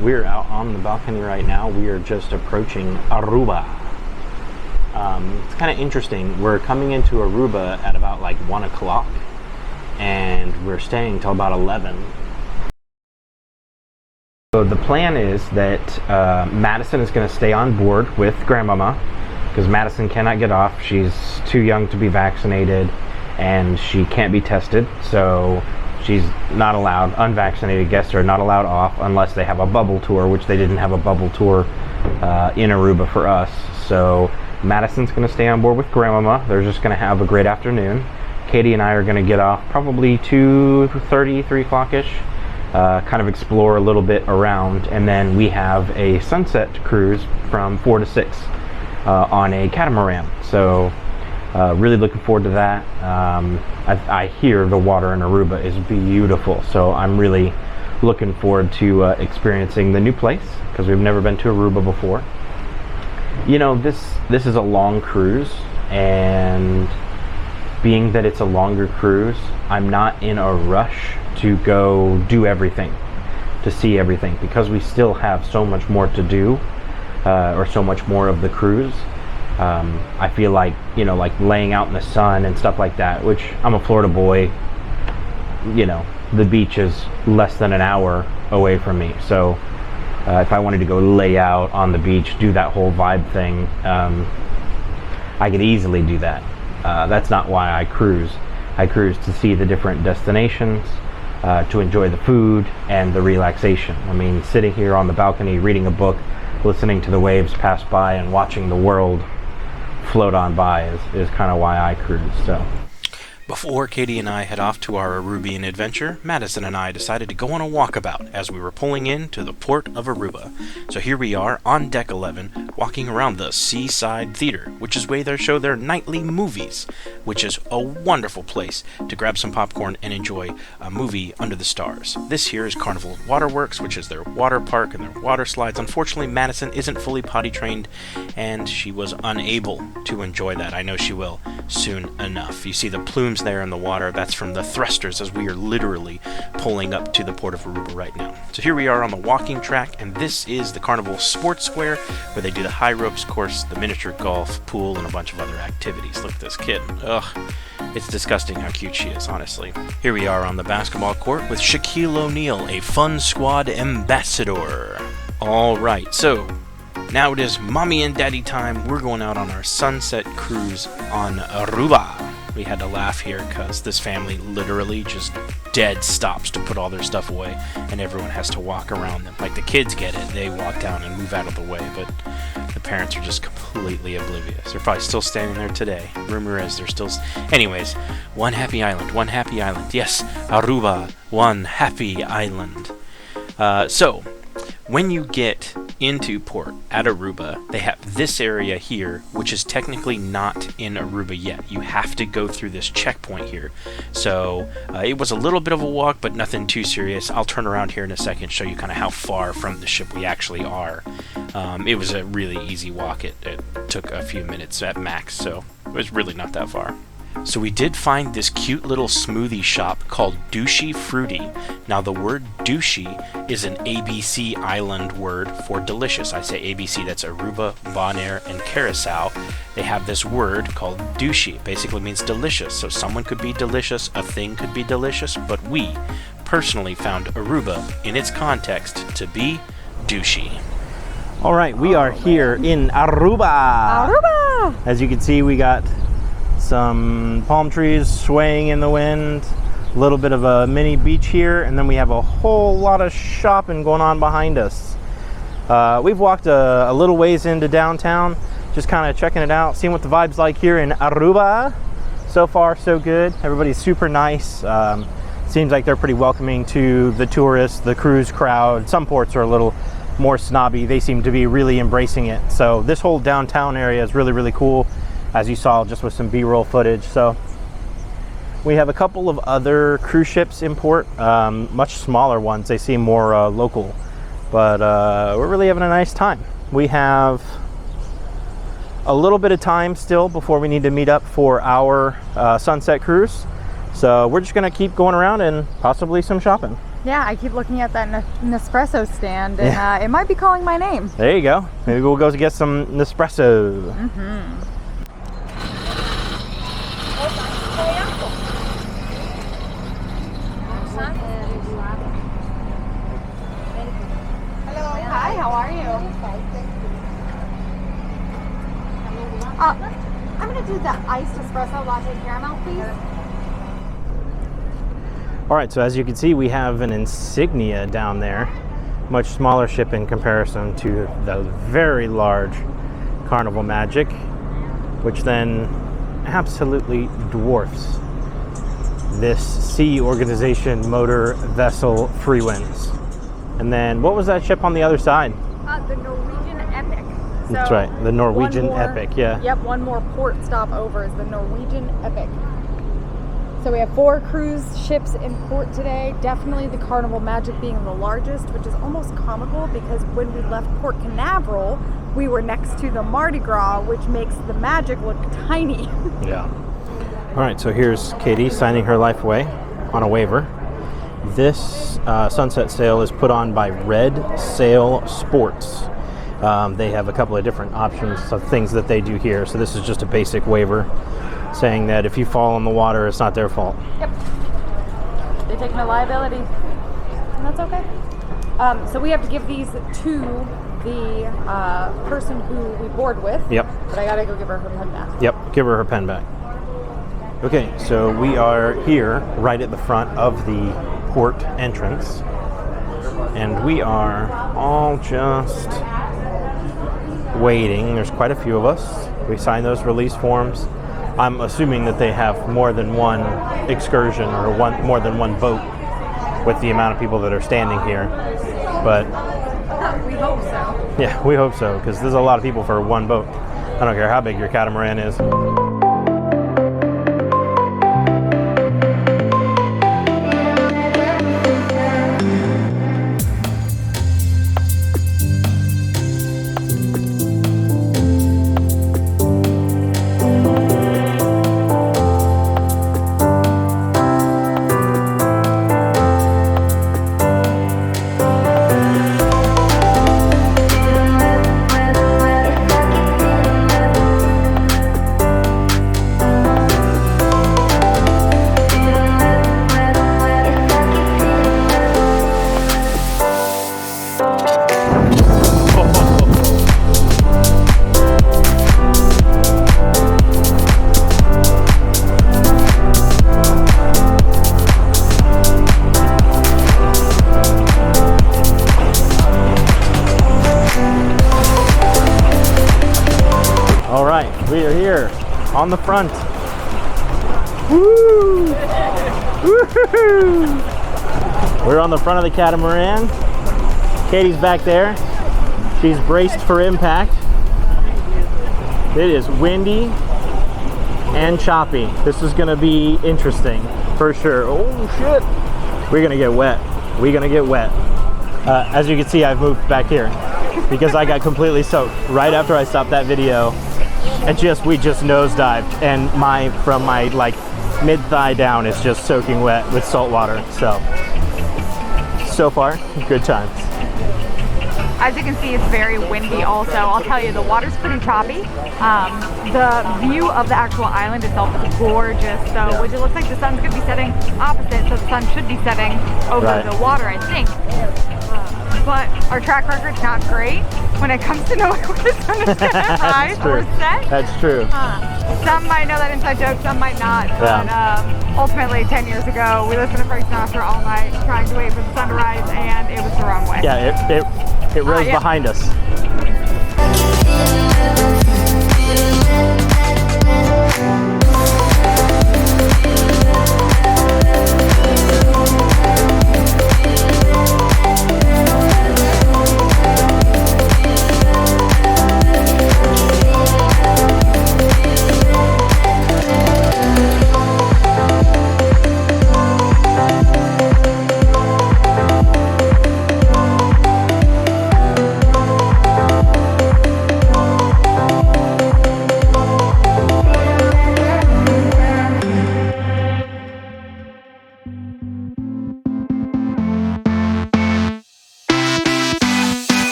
We're out on the balcony right now. We are just approaching Aruba. It's kind of interesting. We're coming into Aruba at about like 1 o'clock and we're staying till about 11. So the plan is that Madison is going to stay on board with Grandmama because Madison cannot get off. She's too young to be vaccinated and she can't be tested. So she's not allowed. Unvaccinated guests are not allowed off unless they have a bubble tour, which they didn't have a bubble tour in Aruba for us. So Madison's going to stay on board with Grandmama. They're just going to have a great afternoon. Katie and I are going to get off probably 2:30, 3 o'clock-ish, kind of explore a little bit around, and then we have a sunset cruise from 4 to 6 on a catamaran. So really looking forward to that. I hear the water in Aruba is beautiful, so I'm really looking forward to experiencing the new place because we've never been to Aruba before. You know, this is a long cruise, and being that it's a longer cruise, I'm not in a rush to go do everything, to see everything, because we still have so much more to do, or so much more of the cruise. I feel like, you know, like laying out in the sun and stuff like that, which I'm a Florida boy, you know, the beach is less than an hour away from me. So if I wanted to go lay out on the beach, do that whole vibe thing, I could easily do that. That's not why I cruise. I cruise to see the different destinations, to enjoy the food and the relaxation. I mean, sitting here on the balcony, reading a book, listening to the waves pass by and watching the world float on by is kind of why I cruise. So before Katie and I head off to our Arubian adventure, Madison and I decided to go on a walkabout as we were pulling in to the port of Aruba. So here we are on deck 11, walking around the Seaside Theater, which is where they show their nightly movies, which is a wonderful place to grab some popcorn and enjoy a movie under the stars. This here is Carnival Waterworks, which is their water park and their water slides. Unfortunately, Madison isn't fully potty trained, and she was unable to enjoy that. I know she will soon enough. You see the plumes there in the water. That's from the thrusters as we are literally pulling up to the port of Aruba right now. So here we are on the walking track, and this is the Carnival Sports Square where they do the high ropes course, the miniature golf, pool, and a bunch of other activities. Look at this kid. Ugh. It's disgusting how cute she is, honestly. Here we are on the basketball court with Shaquille O'Neal, a Fun Squad ambassador. Alright, so now it is mommy and daddy time. We're going out on our sunset cruise on Aruba. We had to laugh here because this family literally just dead stops to put all their stuff away, and everyone has to walk around them. Like, the kids get it, they walk down and move out of the way, but the parents are just completely oblivious. They're probably still standing there today. Rumor is they're still... Anyways, one happy island, one happy island. Yes, Aruba, one happy island. So, when you get into port at Aruba, they have this area here, which is technically not in Aruba yet. You have to go through this checkpoint here. So it was a little bit of a walk, but nothing too serious. I'll turn around here in a second, show you kind of how far from the ship we actually are. It was a really easy walk. It took a few minutes at max, so it was really not that far. So we did find this cute little smoothie shop called Dushi Fruity. Now the word dushi is an ABC island word for delicious. I say ABC, that's Aruba, Bonaire, and Curacao. They have this word called dushi. It basically means delicious. So someone could be delicious, a thing could be delicious, but we personally found Aruba in its context to be douchey. all right, we are here in Aruba. Aruba! As you can see, we got some palm trees swaying in the wind, a little bit of a mini beach here, and then we have a whole lot of shopping going on behind us. We've walked a little ways into downtown, just kind of checking it out, seeing what the vibe's like here in Aruba. So far, so good. Everybody's super nice. Seems like they're pretty welcoming to the tourists, the cruise crowd. Some ports are a little more snobby. They seem to be really embracing it. So this whole downtown area is really, really cool, as you saw just with some B-roll footage. So we have a couple of other cruise ships in port, much smaller ones. They seem more local, but we're really having a nice time. We have a little bit of time still before we need to meet up for our sunset cruise. So we're just gonna keep going around and possibly some shopping. Yeah, I keep looking at that Nespresso stand, and it might be calling my name. There you go. Maybe we'll go get some Nespresso. Hello. Hi, how are you? I'm going to do the iced espresso latte caramel, please. All right, so as you can see, we have an Insignia down there. Much smaller ship in comparison to the very large Carnival Magic, which then absolutely dwarfs this Sea Organization motor vessel Freewinds. And then what was that ship on the other side? The Norwegian Epic. That's right, the Norwegian Epic, yeah. Yep, one more port stop over is the Norwegian Epic. So we have 4 cruise ships in port today. Definitely the Carnival Magic being the largest, which is almost comical because when we left Port Canaveral, we were next to the Mardi Gras, which makes the Magic look tiny. Yeah. All right, so here's Katie signing her life away on a waiver. This sunset sail is put on by Red Sail Sports. They have a couple of different options of things that they do here. So this is just a basic waiver saying that if you fall in the water, it's not their fault. Yep. They take no liability, and that's okay. So we have to give these to the person who we board with. Yep. But I gotta go give her her pen back. Yep, give her her pen back. Okay, so we are here right at the front of the port entrance. And we are all just waiting. There's quite a few of us. We signed those release forms. I'm assuming that they have more than one excursion or more than one boat with the amount of people that are standing here. But we hope so. Yeah, we hope so, because there's a lot of people for one boat. I don't care how big your catamaran is. We are here on the front. Woo! Woo-hoo-hoo! We're on the front of the catamaran. Katie's back there. She's braced for impact. It is windy and choppy. This is gonna be interesting for sure. Oh shit! We're gonna get wet. We're gonna get wet. As you can see, I've moved back here because I got completely soaked right after I stopped that video. And we just nosedived, and from my like mid thigh down is just soaking wet with salt water. So far, good times. As you can see, it's very windy also. I'll tell you, the water's pretty choppy. The view of the actual island itself is gorgeous, though, which it looks like the sun's going to be setting opposite, so the sun should be setting over the water, I think. But our track record's not great when it comes to knowing when the sun is going to rise or set. That's true. Some might know that inside joke, some might not. But ultimately, 10 years ago, we listened to Frank Sinatra all night trying to wait for the sun to rise, and it was the wrong way. Yeah, it rose behind us.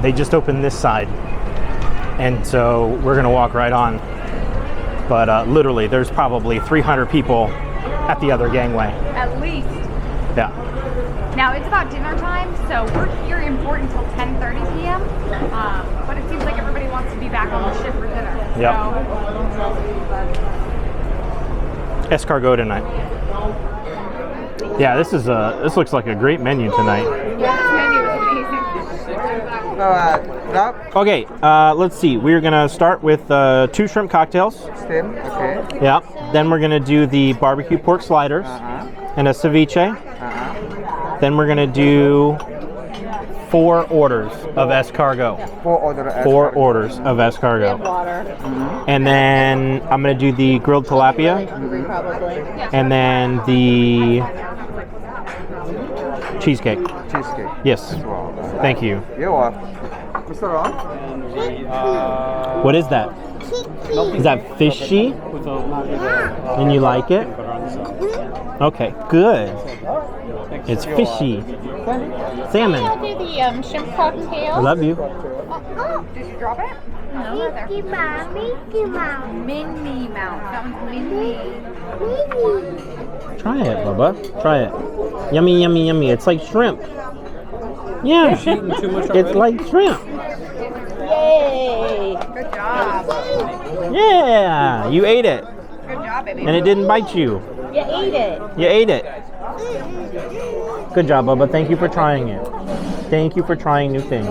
They just opened this side, and so we're gonna walk right on. But literally, there's probably 300 people at the other gangway. At least. Yeah. Now it's about dinner time, so we're here in port until 10:30 p.m. But it seems like everybody wants to be back on the ship for dinner. Yep. So. Escargot tonight. Yeah, this looks like a great menu tonight. Yeah, this menu is amazing. Okay, let's see. We're gonna start with 2 shrimp cocktails. Steam, okay. Yeah. Then we're gonna do the barbecue pork sliders and a ceviche. Then we're gonna do 4 orders of escargot. 4 orders of escargot. And then I'm gonna do the grilled tilapia. And then the cheesecake. Cheesecake. Yes. Wow. Thank you. You're welcome. Mr. Ron? What is that? Is that fishy? And you like it? Okay, good. It's fishy. Salmon. I'll do the shrimp cocktail. I love you. Did you drop it? No. Mickey Mouse, Mickey Mouse. Minnie Mouse. That one's Minnie. Try it, Bubba. Try it. Yummy, yummy, yummy. It's like shrimp. Yeah. It's like shrimp. Yay! Good job. Yeah. You ate it. Good job, baby. And it didn't bite you. You ate it. You ate it. Good job, Bubba. Thank you for trying it. Thank you for trying new things.